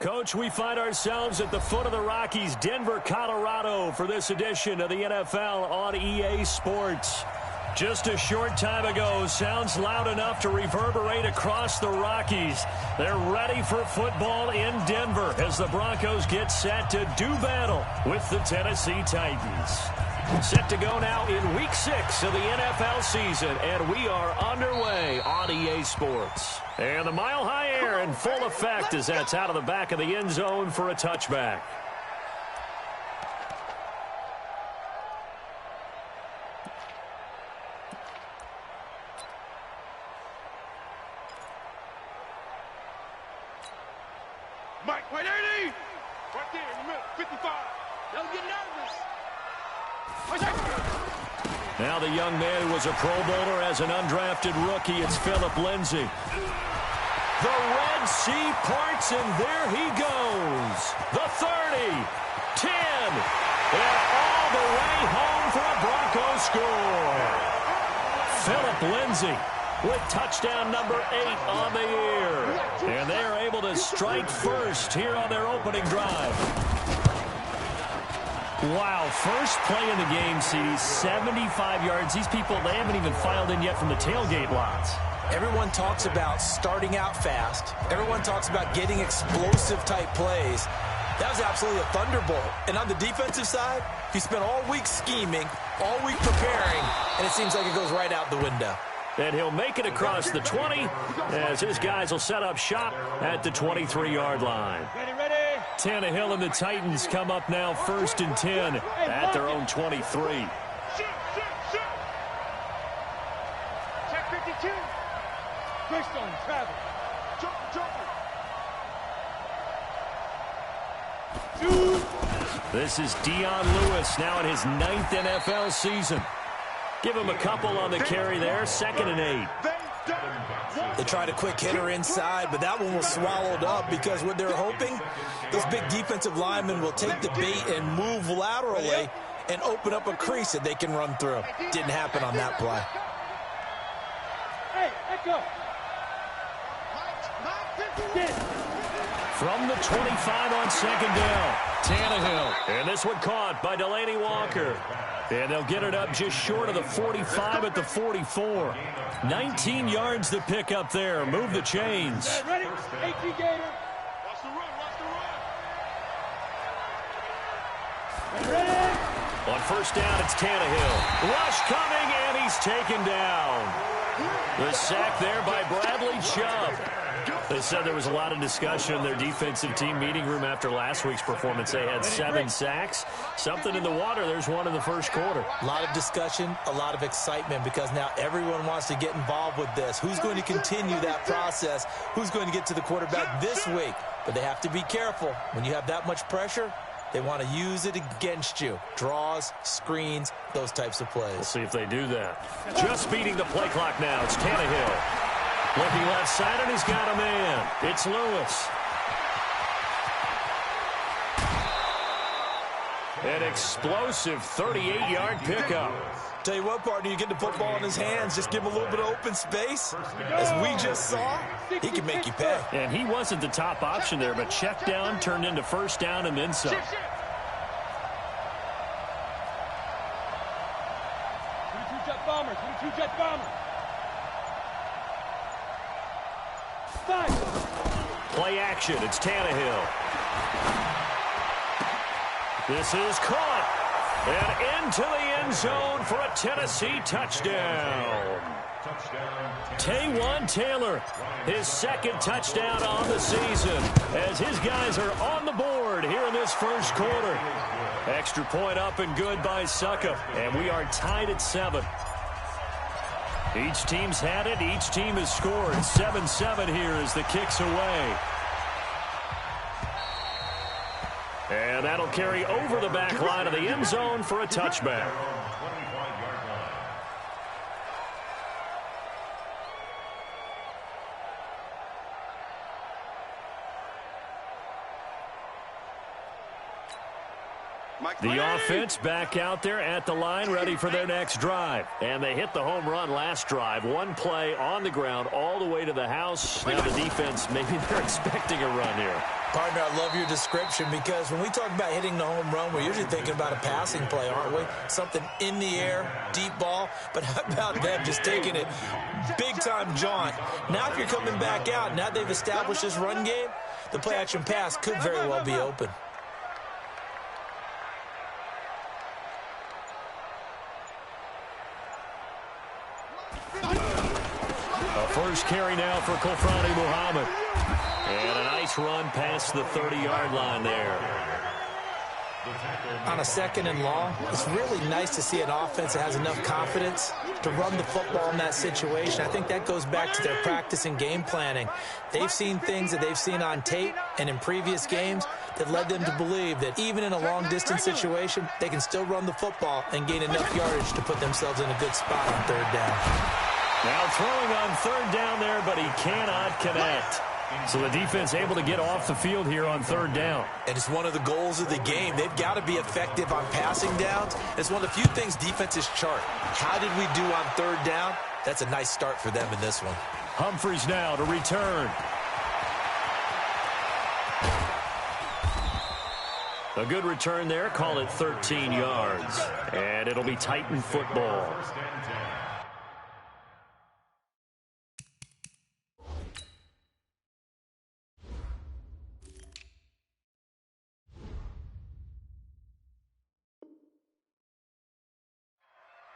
Coach, we find ourselves at the foot of the Rockies, Denver, Colorado, for this edition of the NFL on EA Sports. Just a short time ago, sounds loud enough to reverberate across the Rockies. They're ready for football in Denver as the Broncos get set to do battle with the Tennessee Titans. Set to go now in Week 6 of the NFL season, and we are underway on EA Sports. And the mile-high air in full effect as that's out of the back of the end zone for a touchback. Mike, 180! Right there in the middle, 55. Don't get nervous. Now the young man who was a Pro Bowler as an undrafted rookie, it's Phillip Lindsay. The Red Sea parts, and there he goes. The 30, 10, and all the way home for a Broncos score. Phillip Lindsay with touchdown number 8 on the year. And they are able to strike first here on their opening drive. Wow, first play in the game, CD, 75 yards. These people, they haven't even filed in yet from the tailgate lots. Everyone talks about starting out fast. Everyone talks about getting explosive-type plays. That was absolutely a thunderbolt. And on the defensive side, he spent all week scheming, all week preparing, and it seems like it goes right out the window. And he'll make it across the 20 as his guys will set up shop at the 23-yard line. Ready. Tannehill and the Titans come up now 1st and 10 at their own 23. Shoot. Check 52. Greystone, travel. Jump. This is Dion Lewis now in his 9th NFL season. Give him a couple on the carry there, 2nd and 8. They tried a quick hitter inside, but that one was swallowed up because what they're hoping, those big defensive linemen will take the bait and move laterally and open up a crease that they can run through. Didn't happen on that play. Hey, let go. From the 25 on 2nd down, Tannehill. And this one caught by Delaney Walker. And they'll get it up just short of the 45 at the 44. 19 yards to pick up there. Move the chains. Ready? 18 Gator. Watch the run. Ready? On 1st down, it's Tannehill. Rush coming, and he's taken down. The sack there by Bradley Chubb. They said there was a lot of discussion in their defensive team meeting room after last week's performance. They had 7 sacks. Something in the water. There's one in the first quarter. A lot of discussion, a lot of excitement because now everyone wants to get involved with this. Who's going to continue that process? Who's going to get to the quarterback this week? But they have to be careful. When you have that much pressure, they want to use it against you. Draws, screens, those types of plays. We'll see if they do that. Just beating the play clock now. It's Tannehill. Looking left side, and he's got a man. It's Lewis. An explosive 38-yard pickup. Tell you what, partner, you get the football in his hands, just give him a little bit of open space. As we just saw, he can make you pay. And he wasn't the top option there, but check down turned into 1st down and then some. 22-jet bomber, 22-jet bomber. 5. Play action. It's Tannehill. This is caught. And into the end zone for a Tennessee touchdown. Taywan Taylor, his 2nd touchdown on the season as his guys are on the board here in this first quarter. Extra point up and good by Suckup. And we are tied at 7. Each team's had it. Each team has scored. 7-7 here as the kick's away. And that'll carry over the back line of the end zone for a touchback. The offense back out there at the line, ready for their next drive. And they hit the home run last drive. One play on the ground all the way to the house. Now the defense, maybe they're expecting a run here. Partner, I love your description because when we talk about hitting the home run, we're usually thinking about a passing play, aren't we? Something in the air, deep ball. But how about them just taking it big-time jaunt? Now if you're coming back out, now they've established this run game, the play-action pass could very well be open. A first carry now for Kofrani Muhammad. And a nice run past the 30-yard line there. On a second and long, it's really nice to see an offense that has enough confidence to run the football in that situation. I think that goes back to their practice and game planning. They've seen things that they've seen on tape and in previous games that led them to believe that even in a long-distance situation, they can still run the football and gain enough yardage to put themselves in a good spot on third down. Now throwing on third down there, but he cannot connect. So the defense able to get off the field here on third down. And it's one of the goals of the game. They've got to be effective on passing downs. It's one of the few things defenses chart. How did we do on third down? That's a nice start for them in this one. Humphries now to return. A good return there. Call it 13 yards. And it'll be Titan football.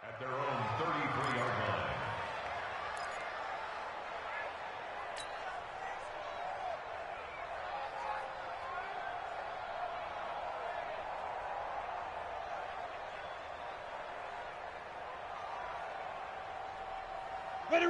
At their own 33-yard line.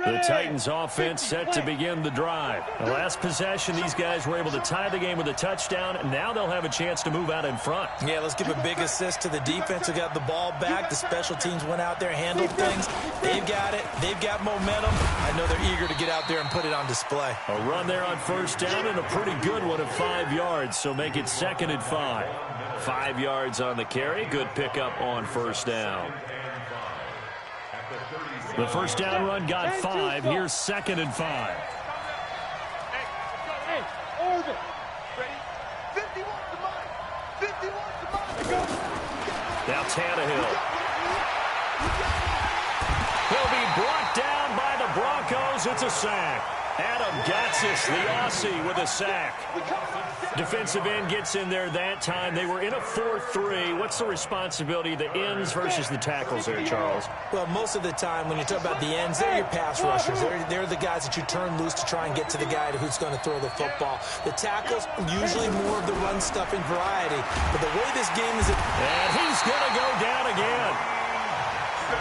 The Titans offense set to begin the drive. The last possession, these guys were able to tie the game with a touchdown. Now they'll have a chance to move out in front. Yeah, let's give a big assist to the defense who got the ball back. The special teams went out there, handled things. They've got it. They've got momentum. I know they're eager to get out there and put it on display. A run there on first down and a pretty good one of 5 yards, so make it 2nd and 5. 5 yards on the carry. Good pickup on first down. The first down run got 5. Here's 2nd and 5. Hey, over. Ready? 51 to mine. 51 to mine. Go. Now Tannehill. He'll be brought down by the Broncos. It's a sack. Adam Gatsis, the Aussie, with a sack. Defensive end gets in there that time. They were in a 4-3. What's the responsibility of the ends versus the tackles there, Charles? Well, most of the time when you talk about the ends, they're your pass rushers. They're the guys that you turn loose to try and get to the guy who's going to throw the football. The tackles, usually more of the run-stuffing variety. But the way this game is... And he's going to go down again.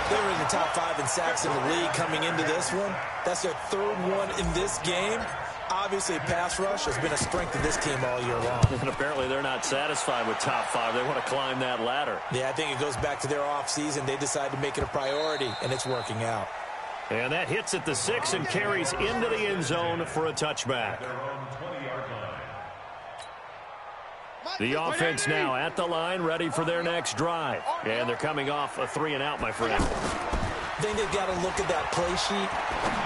They were in the top 5 in sacks in the league coming into this one. That's their 3rd one in this game. Obviously, pass rush has been a strength of this team all year long. And apparently they're not satisfied with top 5. They want to climb that ladder. Yeah, I think it goes back to their offseason. They decided to make it a priority, and it's working out. And that hits at the 6 and carries into the end zone for a touchback. The offense now at the line, ready for their next drive. And they're coming off a 3-and-out, my friend. I think they've got to look at that play sheet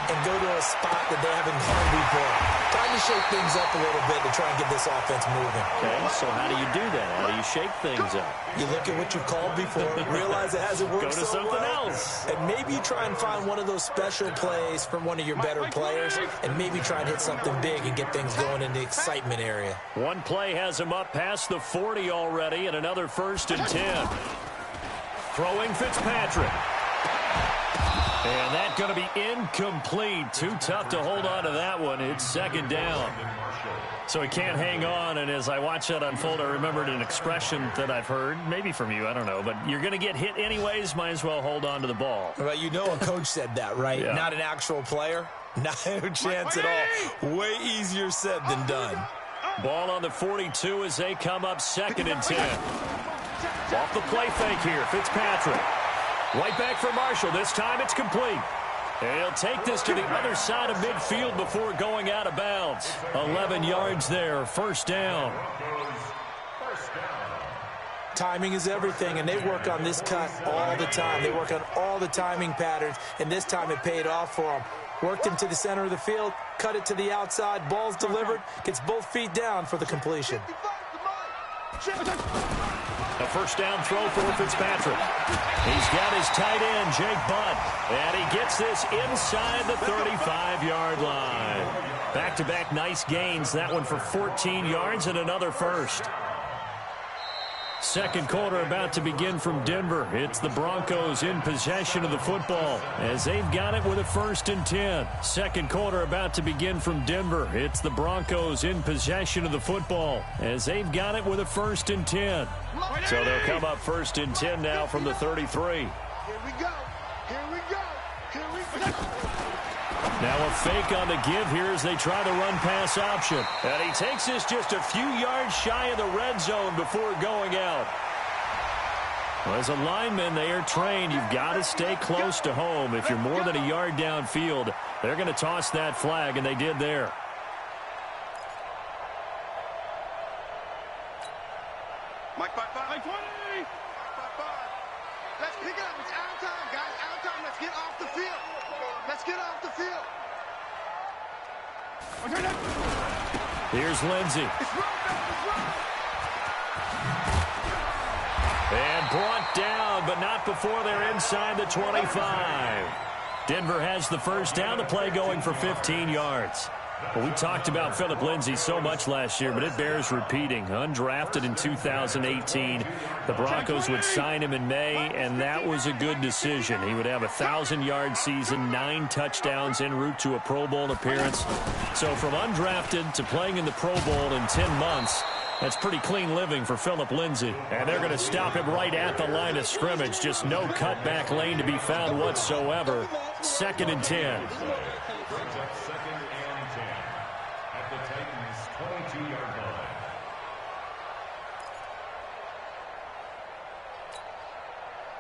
and go to a spot that they haven't gone before. Trying to shake things up a little bit to try and get this offense moving. Okay, so how do you do that? How do you shake things up? You look at what you called before, realize it hasn't worked Go to so something well, else. and maybe you try and find one of those special plays from one of your better players, and maybe try and hit something big and get things going in the excitement area. One play has him up past the 40 already, and another 1st and 10. Throwing Fitzpatrick. And that's going to be incomplete. Too tough to hold on to that one. It's 2nd down. So he can't hang on, and as I watch that unfold, I remembered an expression that I've heard, maybe from you, I don't know, but you're going to get hit anyways, might as well hold on to the ball. Well, you know a coach said that, right? Yeah. Not an actual player. Not a chance at all. Way easier said than done. Ball on the 42 as they come up 2nd and 10. Off the play fake here, Fitzpatrick. Right back for Marshall. This time it's complete. And he'll take this to the other side of midfield before going out of bounds. 11 yards there, 1st down. Timing is everything, and they work on this cut all the time. They work on all the timing patterns, and this time it paid off for them. Worked him to the center of the field, cut it to the outside, ball's delivered, gets both feet down for the completion. A first down throw for Fitzpatrick. He's got his tight end, Jake Butt, and he gets this inside the 35-yard line. Back-to-back nice gains, that one for 14 yards and another first. Second quarter about to begin from Denver. It's the Broncos in possession of the football as they've got it with a 1st and 10. Second quarter about to begin from Denver. It's the Broncos in possession of the football as they've got it with a 1st and 10. So they'll come up 1st and 10 now from the 33. Here we go. Here we go. Here we go. Now a fake on the give here as they try the run-pass option. And he takes this just a few yards shy of the red zone before going out. Well, as a lineman, they are trained. You've got to stay close to home. If you're more than a yard downfield, they're going to toss that flag, and they did there. Mike 5-5. Mike 20. 5-5. Let's pick it up. It's out of time, guys. Out of time. Let's get off the field. Let's get off the field. Here's Lindsey. And brought down, but not before they're inside the 25. Denver has the first down. The play going for 15 yards. Well, we talked about Phillip Lindsay so much last year, but it bears repeating. Undrafted in 2018. The Broncos would sign him in May, and that was a good decision. He would have a 1,000-yard season, 9 touchdowns en route to a Pro Bowl appearance. So from undrafted to playing in the Pro Bowl in 10 months, that's pretty clean living for Phillip Lindsay. And they're going to stop him right at the line of scrimmage. Just no cutback lane to be found whatsoever. 2nd and 10.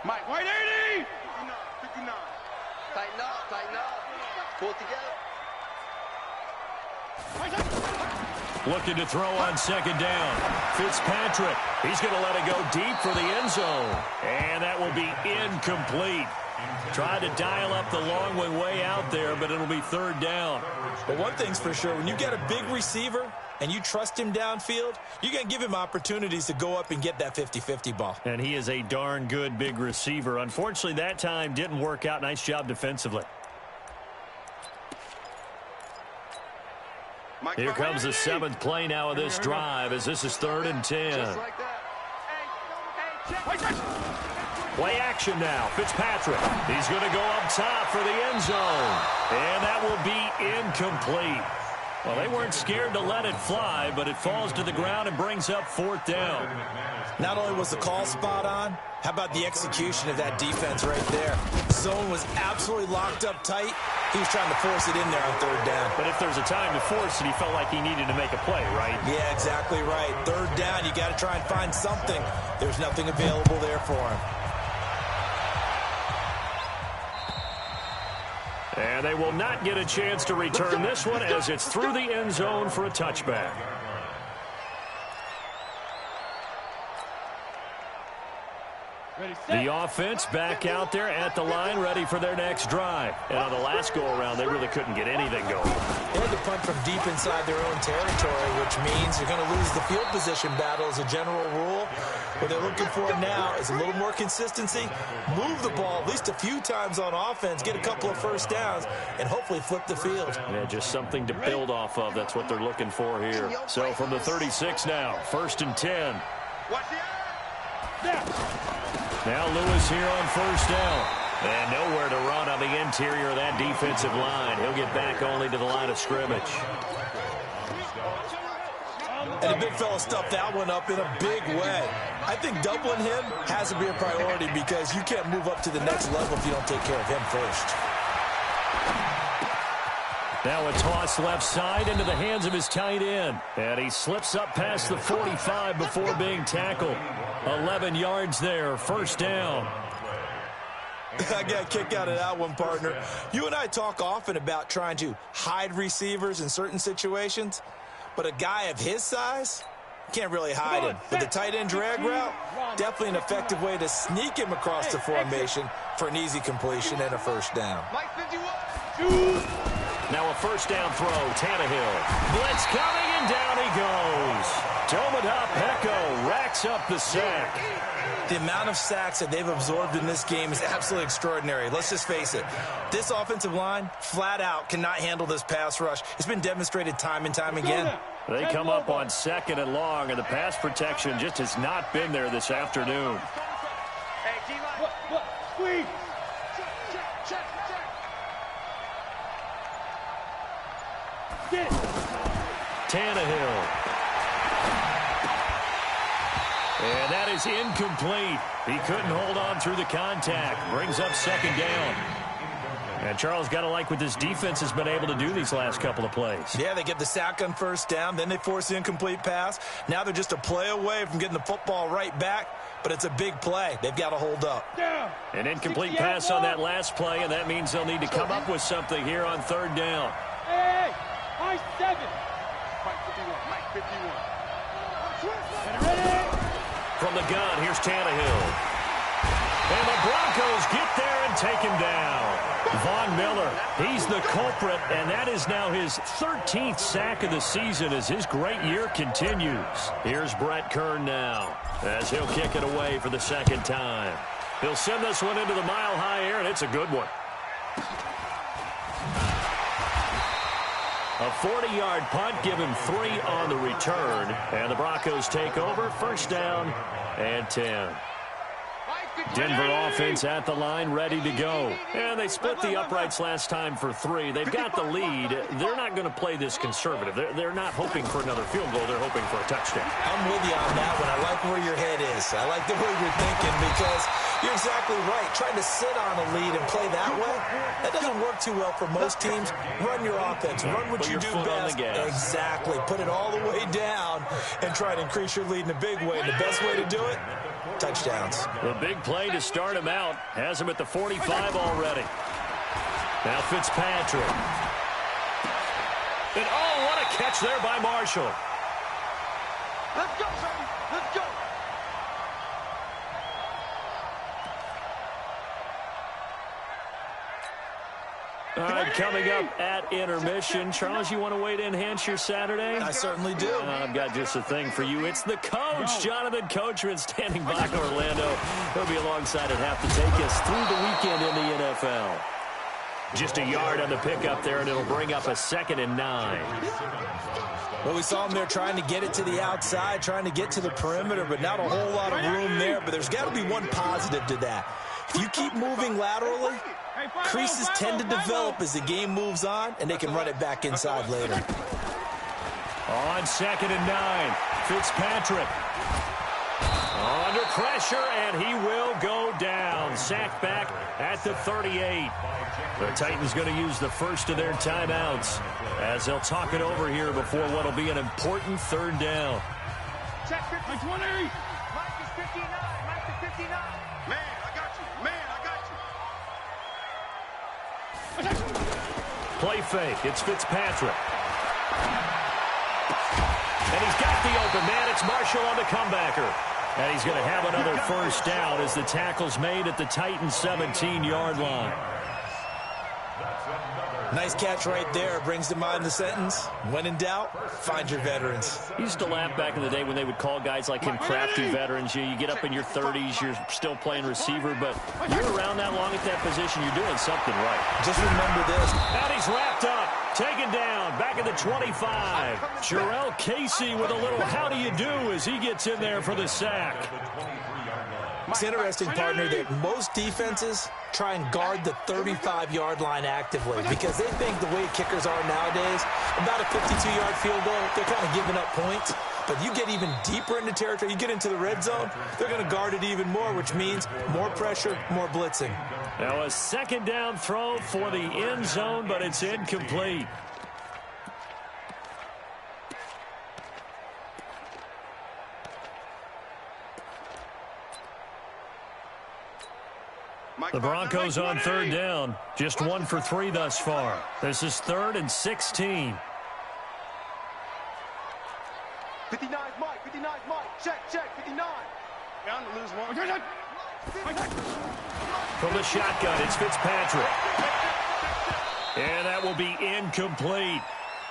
Mike, 180! 59. Tighten up, tighten up. Pull it together. Looking to throw on 2nd down. Fitzpatrick, he's going to let it go deep for the end zone. And that will be incomplete. Tried to dial up the long one way out there, but it'll be 3rd down. But one thing's for sure, when you get a big receiver and you trust him downfield, you're going to give him opportunities to go up and get that 50-50 ball. And he is a darn good big receiver. Unfortunately, that time didn't work out. Nice job defensively. Here comes the 7th play now of this drive as this is 3rd and 10. Play action now. Fitzpatrick. He's going to go up top for the end zone. And that will be incomplete. Well, they weren't scared to let it fly, but it falls to the ground and brings up 4th down. Not only was the call spot on, how about the execution of that defense right there? Zone was absolutely locked up tight. He was trying to force it in there on 3rd down. But if there's a time to force it, he felt like he needed to make a play, right? Yeah, exactly right. 3rd down, you got to try and find something. There's nothing available there for him. And they will not get a chance to return this one as it's through the end zone for a touchback. The offense back out there at the line, ready for their next drive. And on the last go-around, they really couldn't get anything going. They had to punt from deep inside their own territory, which means you're going to lose the field position battle as a general rule. What they're looking for now is a little more consistency, move the ball at least a few times on offense, get a couple of first downs, and hopefully flip the field. Yeah, just something to build off of. That's what they're looking for here. So from the 36 now, 1st and 10. Now Lewis here on 1st down. And nowhere to run on the interior of that defensive line. He'll get back only to the line of scrimmage. And the big fella stuffed that one up in a big way. I think doubling him has to be a priority because you can't move up to the next level if you don't take care of him first. Now a toss left side into the hands of his tight end. And he slips up past the 45 before being tackled. 11 yards there, 1st down. I got a kick out of that one, partner. You and I talk often about trying to hide receivers in certain situations, but a guy of his size, Can't really hide him. But the tight end drag route, definitely an effective way to sneak him across the formation for an easy completion and a first down. Now a first down throw, Tannehill. Blitz coming, and down he goes. Tomoda Peko racks up the sack. The amount of sacks that they've absorbed in this game is absolutely extraordinary. Let's just face it. This offensive line, flat out, cannot handle this pass rush. It's been demonstrated time and time again. They come up on 2nd and long, and the pass protection just has not been there this afternoon. Squeeze. Tannehill. And that is incomplete. He couldn't hold on through the contact. Brings up 2nd down. And Charles, got to like what this defense has been able to do these last couple of plays. Yeah, they get the sack on first down, then they force the incomplete pass. Now they're just a play away from getting the football right back, but it's a big play. They've got to hold up. An incomplete pass on that last play, and that means they'll need to come up with something here on 3rd down. Hey, high 7. Mike 51. Mike 51. Ready? From the gun, here's Tannehill. And the Broncos get there and take him down. Von Miller, he's the culprit, and that is now his 13th sack of the season as his great year continues. Here's Brett Kern now as he'll kick it away for the 2nd time. He'll send this one into the mile-high air, and it's a good one. A 40-yard punt, give him 3 on the return, and the Broncos take over, 1st down and 10. Denver offense at the line, ready to go. And they split the uprights last time for 3. They've got the lead. They're not going to play this conservative. They're not hoping for another field goal. They're hoping for a touchdown. I'm with you on that one. I like where your head is. I like the way you're thinking because you're exactly right. Trying to sit on a lead and play that way, that doesn't work too well for most teams. Run your offense. Run what you do best. Exactly. Put it all the way down and try to increase your lead in a big way. And the best way to do it, touchdowns. The big play to start him out. Has him at the 45 already. Now Fitzpatrick. And oh, what a catch there by Marshall. Let's go, baby. Let's go. All right, coming up at intermission. Charles, you want to wait to enhance your Saturday? I certainly do. I've got just a thing for you. It's the coach, Jonathan Coachman, standing by Orlando. He'll be alongside at half to take us through the weekend in the NFL. Just a yard on the pickup there, and it'll bring up a 2nd and 9. Well, we saw him there trying to get it to the outside, trying to get to the perimeter, but not a whole lot of room there. But there's got to be one positive to that. If you keep moving laterally, creases tend to develop as the game moves on, and they can run it back inside later. On 2nd and 9, Fitzpatrick. Under pressure, and he will go down. Sacked back at the 38. The Titans going to use the first of their timeouts as they'll talk it over here before what will be an important 3rd down. Check 20. Mike is 59. Mike is 59. Man, I got you. Man, I got you. Play fake. It's Fitzpatrick. And he's got the open man. It's Marshall on the comebacker. And he's going to have another first down as the tackle's made at the Titans' 17-yard line. Nice catch right there. Brings to mind the sentence, when in doubt, find your veterans. I used to laugh back in the day when they would call guys like him crafty veterans. You get up in your 30s, you're still playing receiver, but you're around that long at that position, you're doing something right. Just remember this. And he's wrapped up, taken down, back at the 25. Jarrell Casey with a little how do you do as he gets in there for the sack. It's interesting, partner, that most defenses try and guard the 35-yard line actively because they think the way kickers are nowadays, about a 52-yard field goal, they're kind of giving up points. But you get even deeper into territory, you get into the red zone, they're going to guard it even more, which means more pressure, more blitzing. Now a 2nd down throw for the end zone, but it's incomplete. The Broncos on 3rd down. Just 1 for 3 thus far. This is 3rd and 16. 59's Mike. 59's Mike. Check. 59. Bound to lose one. From the shotgun, it's Fitzpatrick. And that will be incomplete.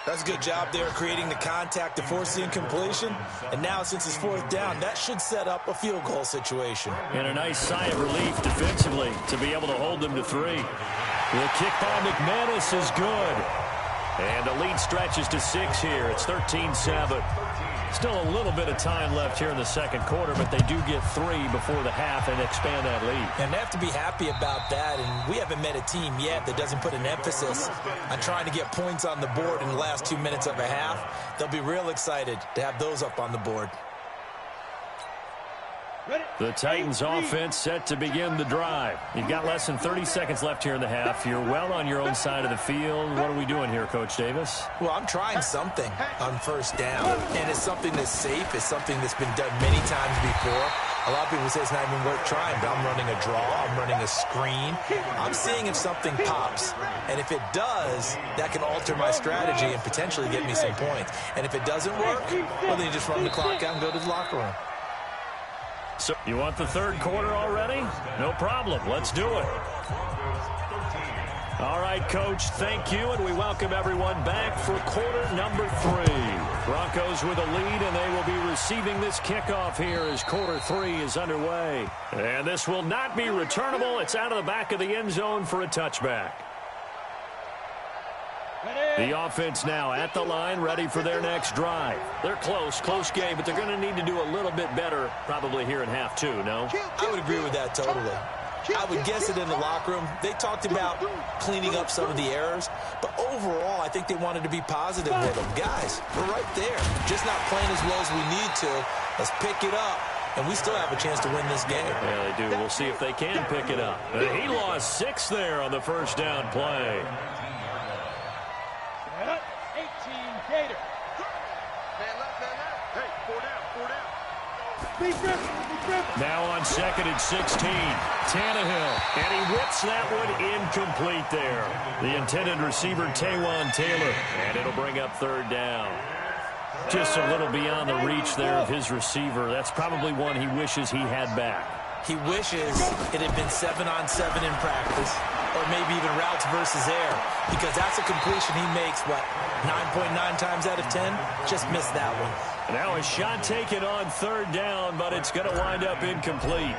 That's a good job there creating the contact to force the incompletion. And now since it's fourth down, that should set up a field goal situation. And a nice sigh of relief defensively to be able to hold them to 3. The kick by McManus is good. And the lead stretches to 6 here. It's 13-7. Still a little bit of time left here in the second quarter, but they do get 3 before the half and expand that lead. And they have to be happy about that, and we haven't met a team yet that doesn't put an emphasis on trying to get points on the board in the last 2 minutes of a half. They'll be real excited to have those up on the board. The Titans offense set to begin the drive. You've got less than 30 seconds left here in the half. You're well on your own side of the field. What are we doing here, Coach Davis? Well, I'm trying something on first down, and it's something that's safe. It's something that's been done many times before. A lot of people say it's not even worth trying, but I'm running a draw. I'm running a screen. I'm seeing if something pops, and if it does, that can alter my strategy and potentially get me some points. And if it doesn't work, well, then you just run the clock out and go to the locker room. So you want the third quarter already? No problem. Let's do it. All right, Coach, thank you, and we welcome everyone back for quarter number 3. Broncos with a lead, and they will be receiving this kickoff here as quarter 3 is underway. And this will not be returnable. It's out of the back of the end zone for a touchback. The offense now at the line, ready for their next drive. They're close game, but they're going to need to do a little bit better probably here in half 2, no? I would agree with that totally. I would guess it in the locker room. They talked about cleaning up some of the errors, but overall, I think they wanted to be positive with them. Guys, we're right there. Just not playing as well as we need to. Let's pick it up, and we still have a chance to win this game. Yeah, they do. We'll see if they can pick it up. He lost 6 there on the first down play. 18 Gator. Man left. Hey, 4 down. Now on second and 16, Tannehill, and he whips that one incomplete there. The intended receiver, Taywan Taylor, and it'll bring up third down. Just a little beyond the reach there of his receiver. That's probably one he wishes he had back. He wishes it had been 7-on-7 in practice, or maybe even routes versus air, because that's a completion he makes, 9.9 times out of 10? Just missed that one. Now a shot taken on third down, but it's going to wind up incomplete.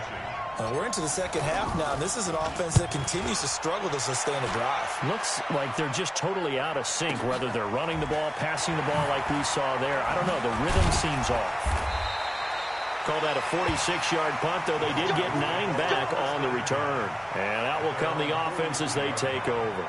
We're into the second half now, and this is an offense that continues to struggle to sustain a drive. Looks like they're just totally out of sync, whether they're running the ball, passing the ball like we saw there. I don't know. The rhythm seems off. Call that a 46-yard punt, though they did get 9 back on the return. And out will come the offense as they take over.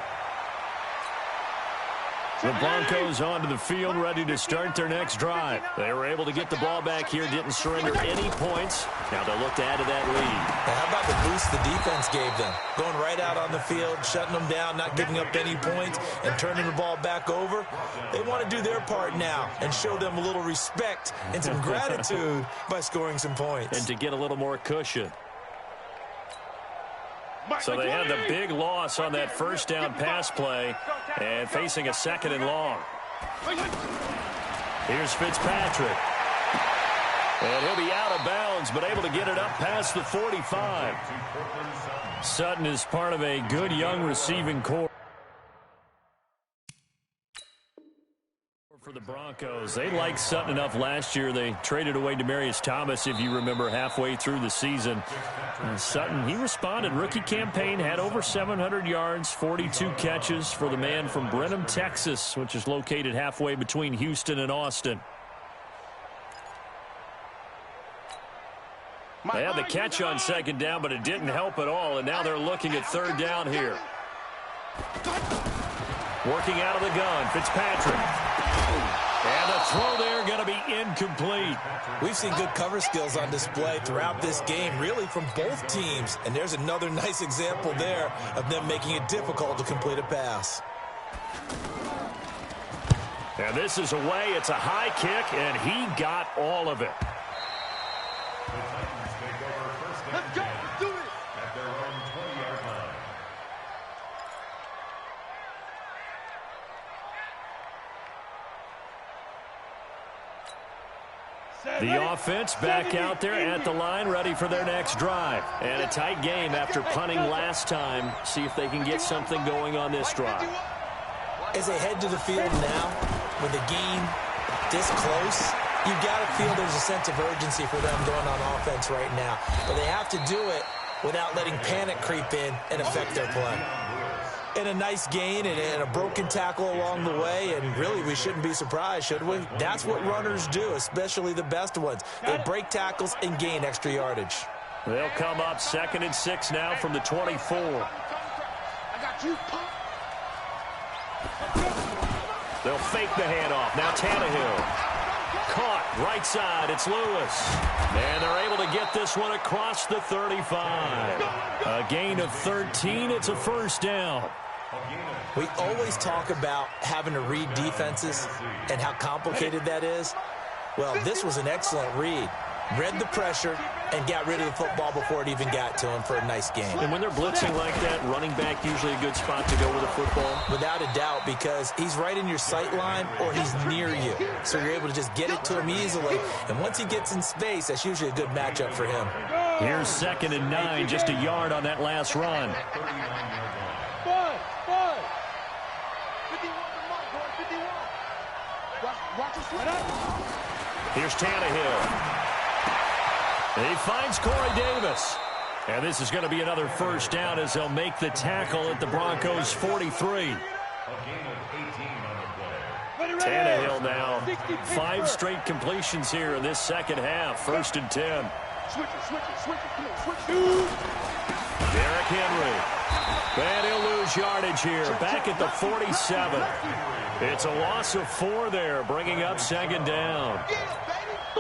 The Broncos onto the field, ready to start their next drive. They were able to get the ball back here, didn't surrender any points. Now they'll look to add to that lead. Now, how about the boost the defense gave them? Going right out on the field, shutting them down, not giving up any points, and turning the ball back over. They want to do their part now and show them a little respect and some gratitude by scoring some points. And to get a little more cushion. So they had the big loss on that first down pass play and facing a second and long. Here's Fitzpatrick. And he'll be out of bounds, but able to get it up past the 45. Sutton is part of a good young receiving core for the Broncos. They liked Sutton enough last year. They traded away Demaryius Thomas, if you remember, halfway through the season. And Sutton, he responded. Rookie campaign, had over 700 yards, 42 catches for the man from Brenham, Texas, which is located halfway between Houston and Austin. They had the catch on second down, but it didn't help at all, and now they're looking at third down here. Working out of the gun, Fitzpatrick. And the throw there going to be incomplete. We've seen good cover skills on display throughout this game, really from both teams. And there's another nice example there of them making it difficult to complete a pass. And this is away. It's a high kick, and he got all of it. Let's go. Let's do it. At their own 20-yard line. The offense back out there at the line, ready for their next drive. And a tight game after punting last time. See if they can get something going on this drive. As they head to the field now, with the game this close, you've got to feel there's a sense of urgency for them going on offense right now. But they have to do it without letting panic creep in and affect their play. And a nice gain and a broken tackle along the way, and really we shouldn't be surprised, should we? That's what runners do, especially the best ones. They break tackles and gain extra yardage. They'll come up 2nd and 6 now from the 24. I got you, punk. They'll fake the handoff. Now Tannehill. Caught right side. It's Lewis. And they're able to get this one across the 35. A gain of 13. It's a first down. We always talk about having to read defenses and how complicated that is. Well, this was an excellent read. Read the pressure and got rid of the football before it even got to him for a nice game. And when they're blitzing like that, running back usually a good spot to go with the football? Without a doubt, because he's right in your sight line or he's near you. So you're able to just get it to him easily. And once he gets in space, that's usually a good matchup for him. Here's 2nd and 9, just a yard on that last run. 51. Here's Tannehill. He finds Corey Davis. And this is going to be another first down as they'll make the tackle at the Broncos' 43. Tannehill now 5 straight completions here in this second half. 1st and 10. Switch it. Derrick Henry. And he'll lose yardage here. Back at the 47. It's a loss of 4 there, bringing up 2nd down.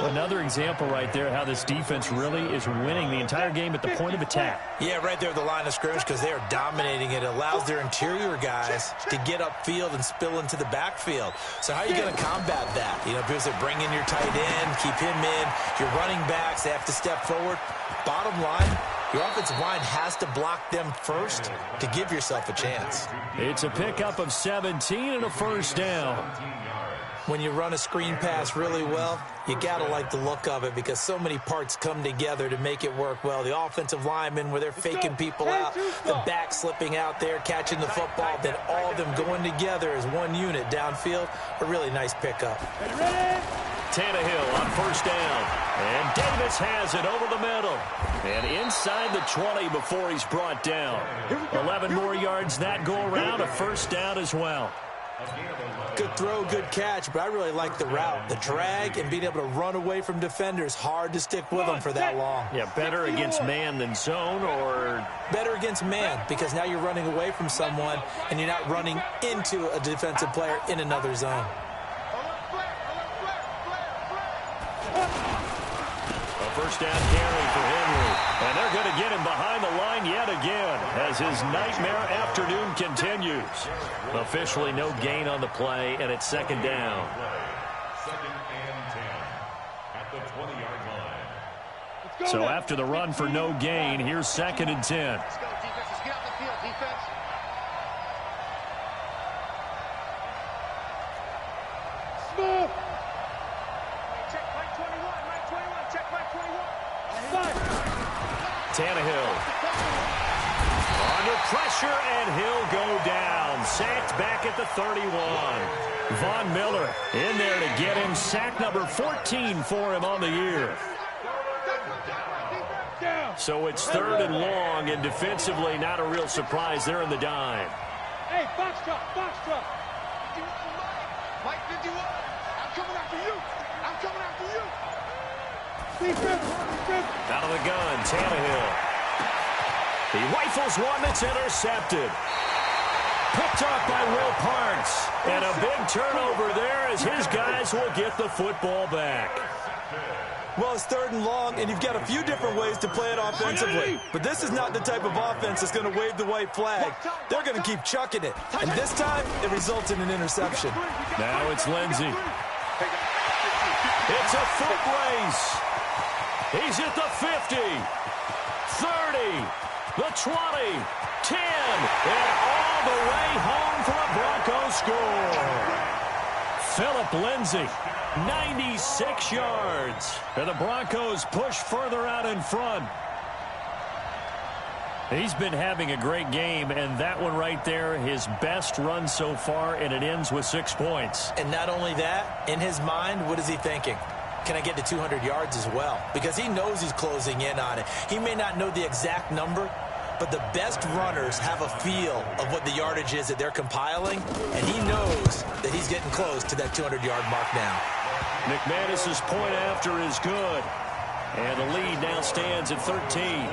Another example right there how this defense really is winning the entire game at the point of attack. Yeah, right there at the line of scrimmage because they are dominating it. It allows their interior guys to get upfield and spill into the backfield. So how are you going to combat that? You know, because they bring in your tight end, keep him in. Your running backs, they have to step forward. Bottom line, your offensive line has to block them first to give yourself a chance. It's a pickup of 17 and a first down. When you run a screen pass really well, you got to like the look of it because so many parts come together to make it work well. The offensive linemen, where they're faking people out, the back slipping out there, catching the football, then all of them going together as one unit downfield. A really nice pickup. Tannehill on first down. And Davis has it over the middle. And inside the 20 before he's brought down. 11 more yards that go around, a first down as well. Good throw, good catch, but I really like the route. The drag and being able to run away from defenders, hard to stick with them for that long. Yeah, better against man than zone, or? Better against man, because now you're running away from someone and you're not running into a defensive player in another zone. A first down carry for Henry. And they're going to get him behind the line yet again as his nightmare afternoon continues. Officially no gain on the play, and it's 2nd down. 2nd and 10 at the 20-yard line. So after the run for no gain, here's 2nd and 10. Let's go, defense. Let's get out the field, defense. Smooth. Check Mike 21. Check Mike 21. Tannehill. Under pressure, and he'll go down. Sacked back at the 31. Von Miller in there to get him. Sack number 14 for him on the year. So it's 3rd and long, and defensively not a real surprise there in the dime. Hey, box truck. Mike 51. I'm coming after you. Out of the gun, Tannehill. He rifles one that's intercepted. Picked up by Will Parks. And a big turnover there as his guys will get the football back. Well, it's 3rd and long, and you've got a few different ways to play it offensively. But this is not the type of offense that's going to wave the white flag. They're going to keep chucking it. And this time, it results in an interception. Now it's Lindsey. It's a foot race. He's at the 50, 30, the 20, 10, and all the way home for a Broncos score. Phillip Lindsay, 96 yards. And the Broncos push further out in front. He's been having a great game, and that one right there, his best run so far, and it ends with 6 points. And not only that, in his mind, what is he thinking? Can I get to 200 yards as well? Because he knows he's closing in on it. He may not know the exact number, but the best runners have a feel of what the yardage is that they're compiling, and he knows that he's getting close to that 200-yard mark now. McManus's point after is good, and the lead now stands at 13.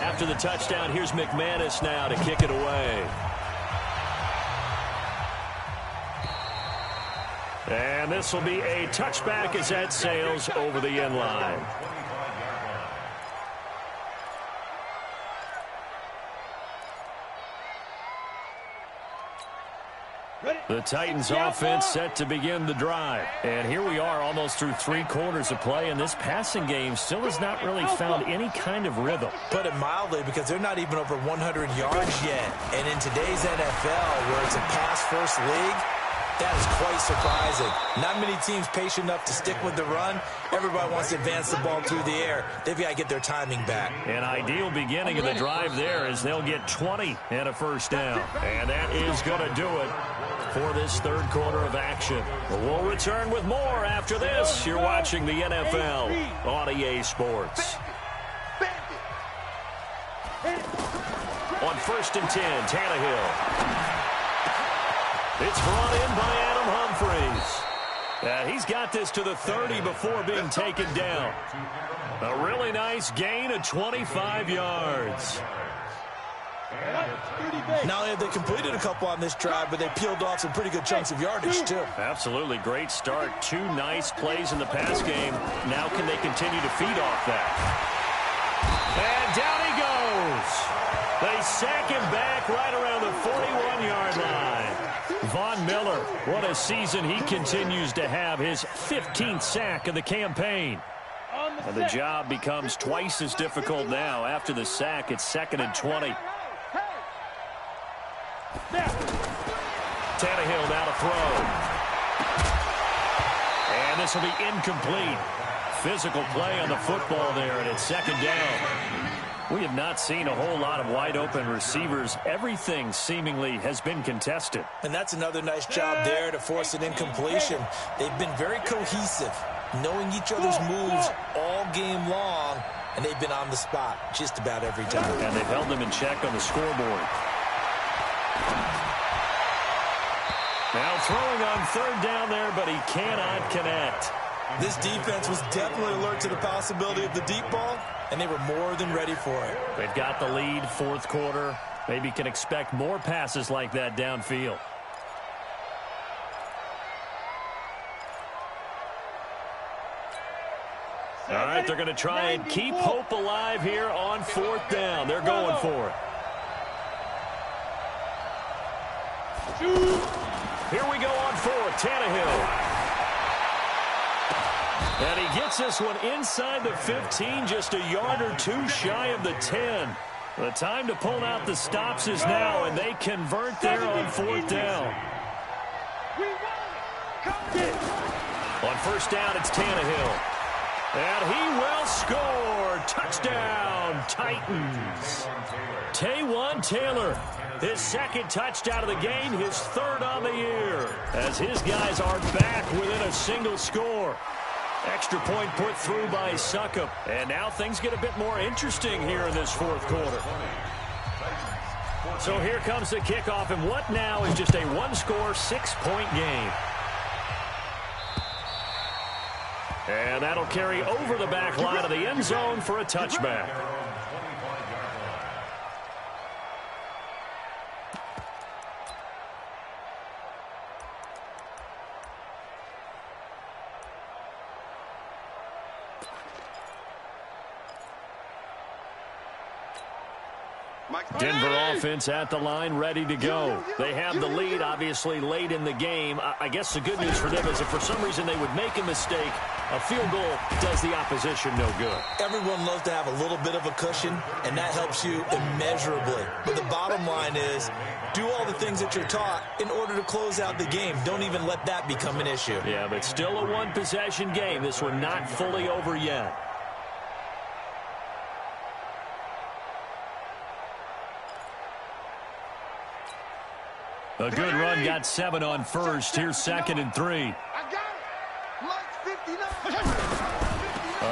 After the touchdown, here's McManus now to kick it away. And this will be a touchback as that sails over the end line. The Titans offense set to begin the drive. And here we are almost through 3 quarters of play, and this passing game still has not really found any kind of rhythm. Put it mildly, because they're not even over 100 yards yet. And in today's NFL, where it's a pass-first league, that is quite surprising. Not many teams patient enough to stick with the run. Everybody wants to advance the ball through the air. They've got to get their timing back. An ideal beginning of the drive there as they'll get 20 and a first down. And that is going to do it for this third quarter of action. We'll return with more after this. You're watching the NFL on EA Sports. On 1st and 10, Tannehill. It's brought in by Adam Humphries. He's got this to the 30 before being taken down. A really nice gain of 25 yards. Not only have they completed a couple on this drive, but they peeled off some pretty good chunks of yardage, too. Absolutely. Great start. 2 nice plays in the pass game. Now can they continue to feed off that? And down he goes. They sack him back right around the 41-yard line. Von Miller, what a season he continues to have. His 15th sack of the campaign. And the job becomes twice as difficult now. After the sack, it's 2nd and 20. Tannehill now to throw. And this will be incomplete. Physical play on the football there, and it's 2nd down. We have not seen a whole lot of wide-open receivers. Everything seemingly has been contested. And that's another nice job there to force an incompletion. They've been very cohesive, knowing each other's moves all game long, and they've been on the spot just about every time. And they've held them in check on the scoreboard. Now throwing on 3rd down there, but he cannot connect. This defense was definitely alert to the possibility of the deep ball, and they were more than ready for it. They've got the lead, 4th quarter. Maybe can expect more passes like that downfield. All right, they're going to try and keep hope alive here on 4th down. They're going for it. Here we go on 4th. Tannehill. And he gets this one inside the 15, just a yard or 2 shy of the 10. The time to pull out the stops is now, and they convert there on 4th down. On 1st down, it's Tannehill. And he will score. Touchdown, Titans. Taywan Taylor, his 2nd touchdown of the game, his 3rd on the year, as his guys are back within a single score. Extra point put through by Succop. And now things get a bit more interesting here in this 4th quarter. So here comes the kickoff, and what now is just a 1-score, 6-point game. And that'll carry over the back line of the end zone for a touchback. Denver offense at the line, ready to go. They have the lead, obviously, late in the game. I guess the good news for them is if for some reason they would make a mistake, a field goal does the opposition no good. Everyone loves to have a little bit of a cushion, and that helps you immeasurably. But the bottom line is, do all the things that you're taught in order to close out the game. Don't even let that become an issue. Yeah, but still a one-possession game. This one not fully over yet. A good run, got 7 on first. Here's 2nd and 3. I got it. Like 59.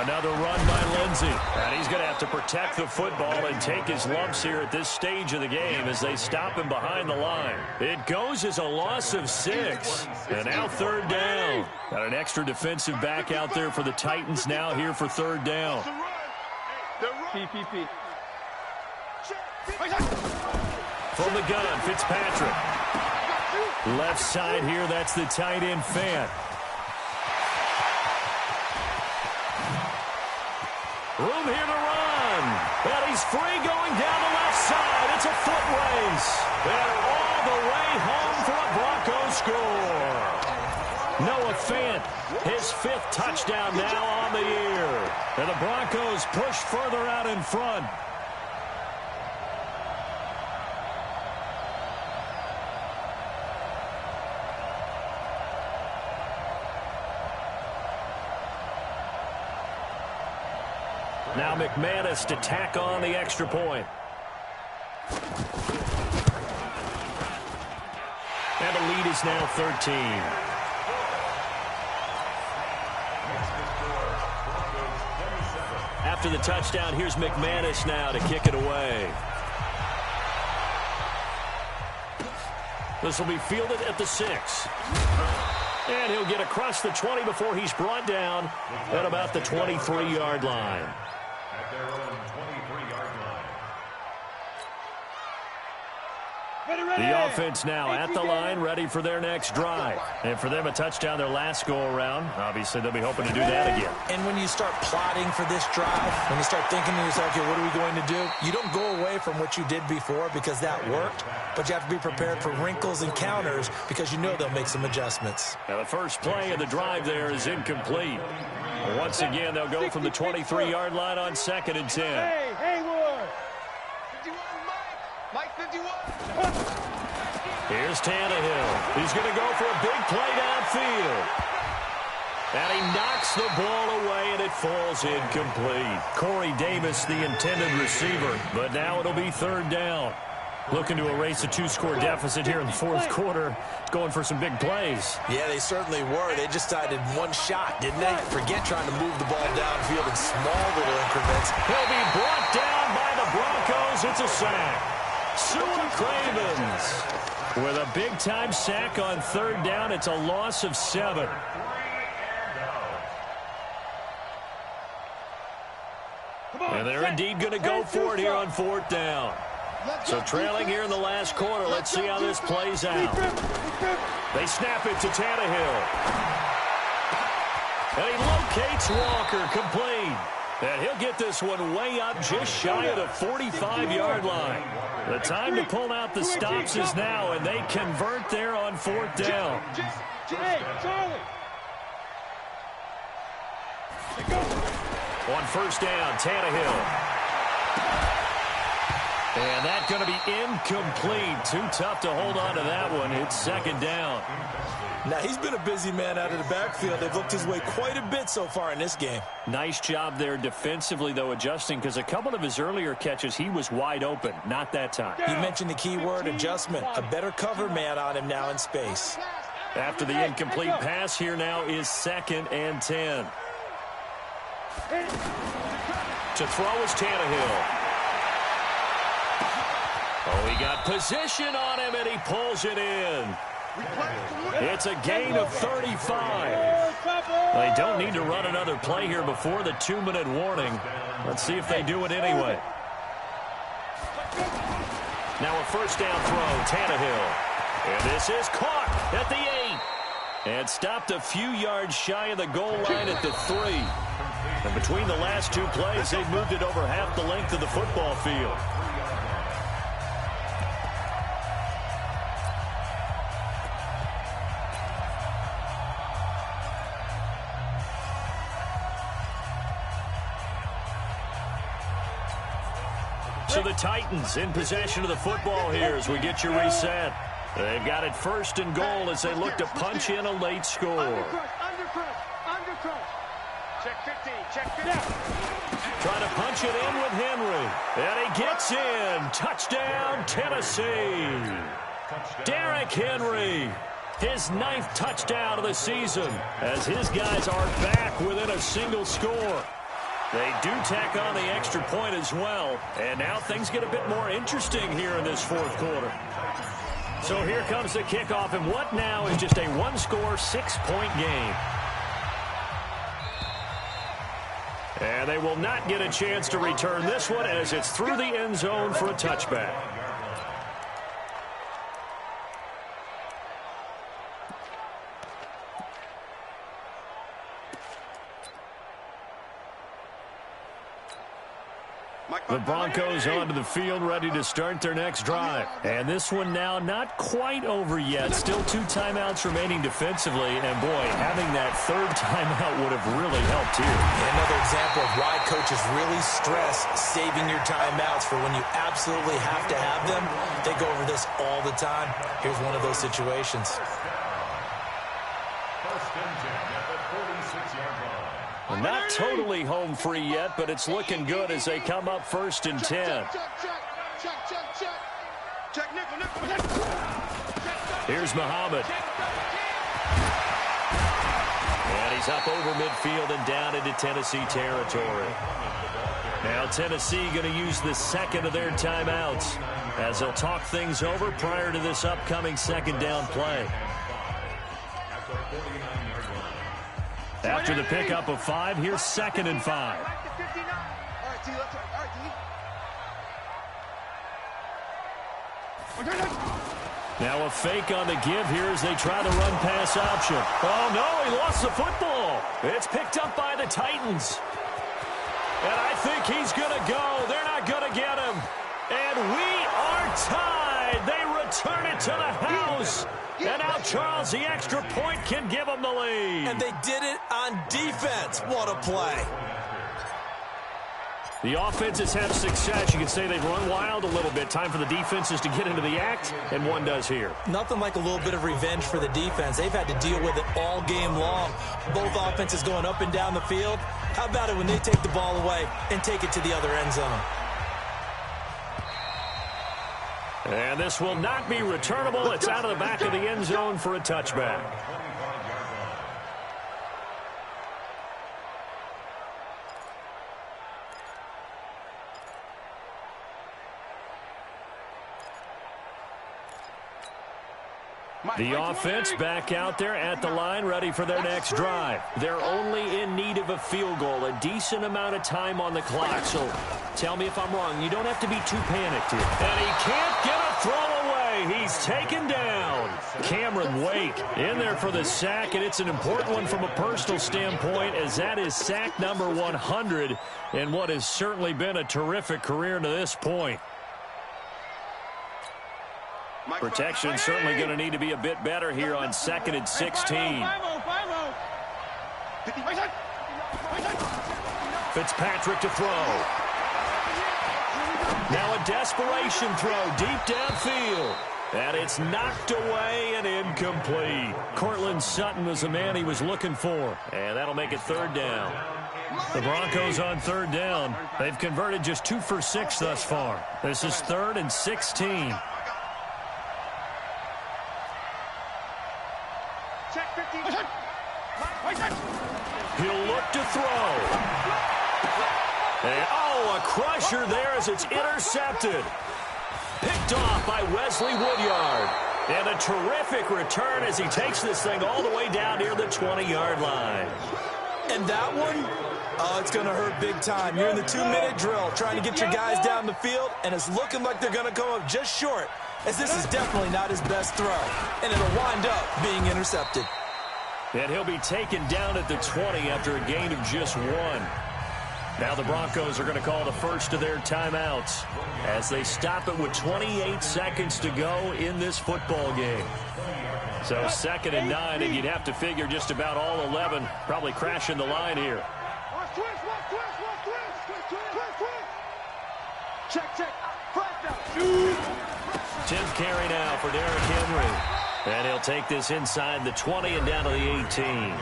Another run by Lindsey. And he's going to have to protect the football and take his lumps here at this stage of the game as they stop him behind the line. It goes as a loss of 6. And now 3rd down. Got an extra defensive back out there for the Titans now here for 3rd down. PPP. From the gun, Fitzpatrick. Left side here, that's the tight end, Fant. Room here to run. And he's free going down the left side. It's a foot race. And all the way home for a Broncos score. Noah Fant, his 5th touchdown now on the year. And the Broncos push further out in front. Now McManus to tack on the extra point. And the lead is now 13. After the touchdown, here's McManus now to kick it away. This will be fielded at the 6. And he'll get across the 20 before he's brought down at about the 23-yard line. At their own 23-yard line. The offense now at the line, ready for their next drive. And for them, a touchdown their last go-around. Obviously, they'll be hoping to do that again. And when you start plotting for this drive, when you start thinking to yourself, okay, what are we going to do? You don't go away from what you did before because that worked, but you have to be prepared for wrinkles and counters because you know they'll make some adjustments. Now, the first play of the drive there is incomplete. Once again, they'll go from the 23-yard line on 2nd and 10. Hey, Haywood. 51, Mike 51. Here's Tannehill. He's going to go for a big play downfield. And he knocks the ball away, and it falls incomplete. Corey Davis, the intended receiver. But now it'll be 3rd down. Looking to erase a 2-score deficit here in the 4th quarter. Going for some big plays. Yeah, they certainly were. They just decided one shot, didn't they? Forget trying to move the ball downfield in small little increments. He'll be brought down by the Broncos. It's a sack. Sewell Cravens with a big-time sack on 3rd down. It's a loss of 7. And they're indeed going to go for it here on 4th down. So trailing here in the last quarter. Let's see how this plays out. They snap it to Tannehill. And he locates Walker, complete. And he'll get this one way up just shy of the 45-yard line. The time to pull out the stops is now, and they convert there on 4th down. Hey, Charlie. On 1st down, Tannehill. And that's going to be incomplete. Too tough to hold on to that one. It's 2nd down. Now, he's been a busy man out of the backfield. They've looked his way quite a bit so far in this game. Nice job there defensively, though, adjusting, because a couple of his earlier catches, he was wide open. Not that time. You mentioned the key word, adjustment. A better cover man on him now in space. After the incomplete pass, here now is 2nd and 10. To throw is Tannehill. Oh, he got position on him, and he pulls it in. It's a gain of 35. They don't need to run another play here before the 2-minute warning. Let's see if they do it anyway. Now a 1st down throw, Tannehill. And this is caught at the 8. And stopped a few yards shy of the goal line at the 3. And between the last 2 plays, they've moved it over half the length of the football field. So the Titans in possession of the football here as we get you reset. They've got it 1st and goal as they look to punch in a late score. Under crush. Check 15, check 15. Trying to punch it in with Henry. And he gets in. Touchdown, Tennessee. Derrick Henry. His 9th touchdown of the season as his guys are back within a single score. They do tack on the extra point as well. And now things get a bit more interesting here in this 4th quarter. So here comes the kickoff, and what now is just a 1-score, 6-point game. And they will not get a chance to return this one as it's through the end zone for a touchback. The Broncos onto the field, ready to start their next drive. And this one now not quite over yet. Still 2 timeouts remaining defensively. And, boy, having that 3rd timeout would have really helped here. Another example of why coaches really stress saving your timeouts for when you absolutely have to have them. They go over this all the time. Here's one of those situations. Well, not totally home free yet, but it's looking good as they come up 1st and 10. Here's Muhammad. And he's up over midfield and down into Tennessee territory. Now Tennessee going to use the 2nd of their timeouts as they'll talk things over prior to this upcoming 2nd down play. After the pickup of 5, here's 2nd and 5. Now a fake on the give here as they try the run-pass option. Oh, no, he lost the football. It's picked up by the Titans. And I think he's going to go. They're not going to get him. And we are tied. They return it to the house. And now Charles, the extra point, can give them the lead. And they did it on defense. What a play. The offenses have success. You can say they've run wild a little bit. Time for the defenses to get into the act, and one does here. Nothing like a little bit of revenge for the defense. They've had to deal with it all game long. Both offenses going up and down the field. How about it when they take the ball away and take it to the other end zone? And this will not be returnable. It's out of the back of the end zone for a touchback. The offense back out there at the line, ready for their next drive. They're only in need of a field goal, a decent amount of time on the clock. So tell me if I'm wrong. You don't have to be too panicked here. And he can't get a throw away. He's taken down. Cameron Wake in there for the sack, and it's an important one from a personal standpoint as that is sack number 100 in what has certainly been a terrific career to this point. Protection certainly going to need to be a bit better here on 2nd and 16. Fitzpatrick to throw. Now a desperation throw deep downfield. And it's knocked away and incomplete. Cortland Sutton was the man he was looking for. And that'll make it 3rd down. The Broncos on 3rd down. They've converted just 2 for 6 thus far. This is 3rd and 16. He'll look to throw. And, a crusher there as it's intercepted. Picked off by Wesley Woodyard. And a terrific return as he takes this thing all the way down near the 20-yard line. And that one, it's going to hurt big time. You're in the 2-minute drill trying to get your guys down the field, and it's looking like they're going to come up just short, as this is definitely not his best throw. And it'll wind up being intercepted. And he'll be taken down at the 20 after a gain of just 1. Now the Broncos are going to call the first of their timeouts as they stop it with 28 seconds to go in this football game. So 2nd and 9, and you'd have to figure just about all 11 probably crashing the line here. Check. 10th carry now for Derrick Henry. And he'll take this inside the 20 and down to the 18.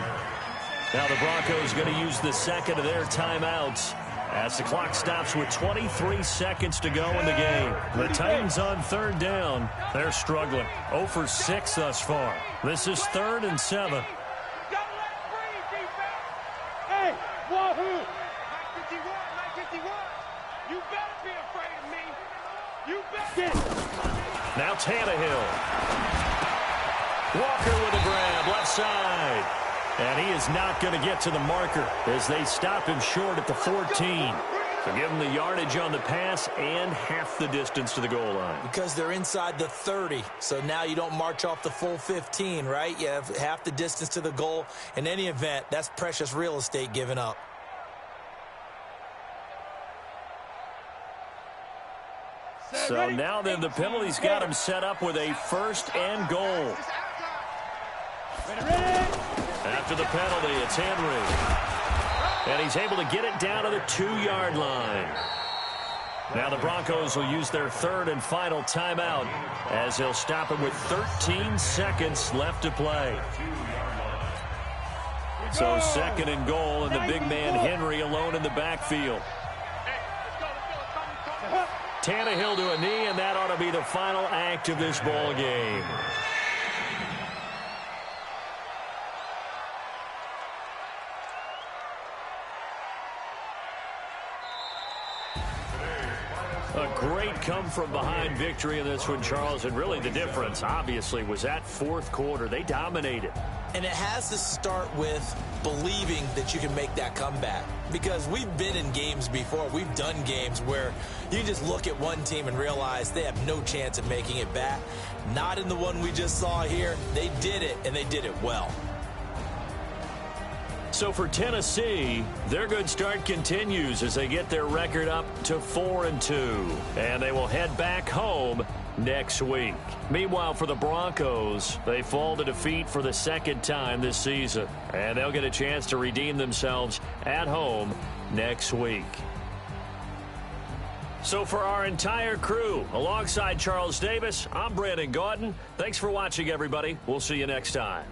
Now the Broncos going to use the second of their timeouts as the clock stops with 23 seconds to go in the game. The Titans on third down. They're struggling. 0 for 6 thus far. This is 3rd and 7. Hey, wahoo! 951. You better be afraid of me. You better. Now Tannehill. Walker with a grab, left side. And he is not going to get to the marker as they stop him short at the 14. So give him the yardage on the pass and half the distance to the goal line. Because they're inside the 30, so now you don't march off the full 15, right? You have half the distance to the goal. In any event, that's precious real estate given up. So now then the penalty's got him set up with a 1st and goal. After the penalty, it's Henry. And he's able to get it down to the 2-yard line. Now the Broncos will use their 3rd and final timeout as they'll stop him with 13 seconds left to play. So 2nd and goal, and the big man Henry alone in the backfield. Tannehill to a knee, and that ought to be the final act of this ball game. A great come-from-behind victory in this one, Charles, and really the difference, obviously, was that 4th quarter. They dominated. And it has to start with believing that you can make that comeback. Because we've been in games before. We've done games where you just look at one team and realize they have no chance of making it back. Not in the one we just saw here. They did it, and they did it well. So for Tennessee, their good start continues as they get their record up to 4-2. And they will head back home next week. Meanwhile, for the Broncos, they fall to defeat for the 2nd time this season. And they'll get a chance to redeem themselves at home next week. So for our entire crew, alongside Charles Davis, I'm Brandon Gaudin. Thanks for watching, everybody. We'll see you next time.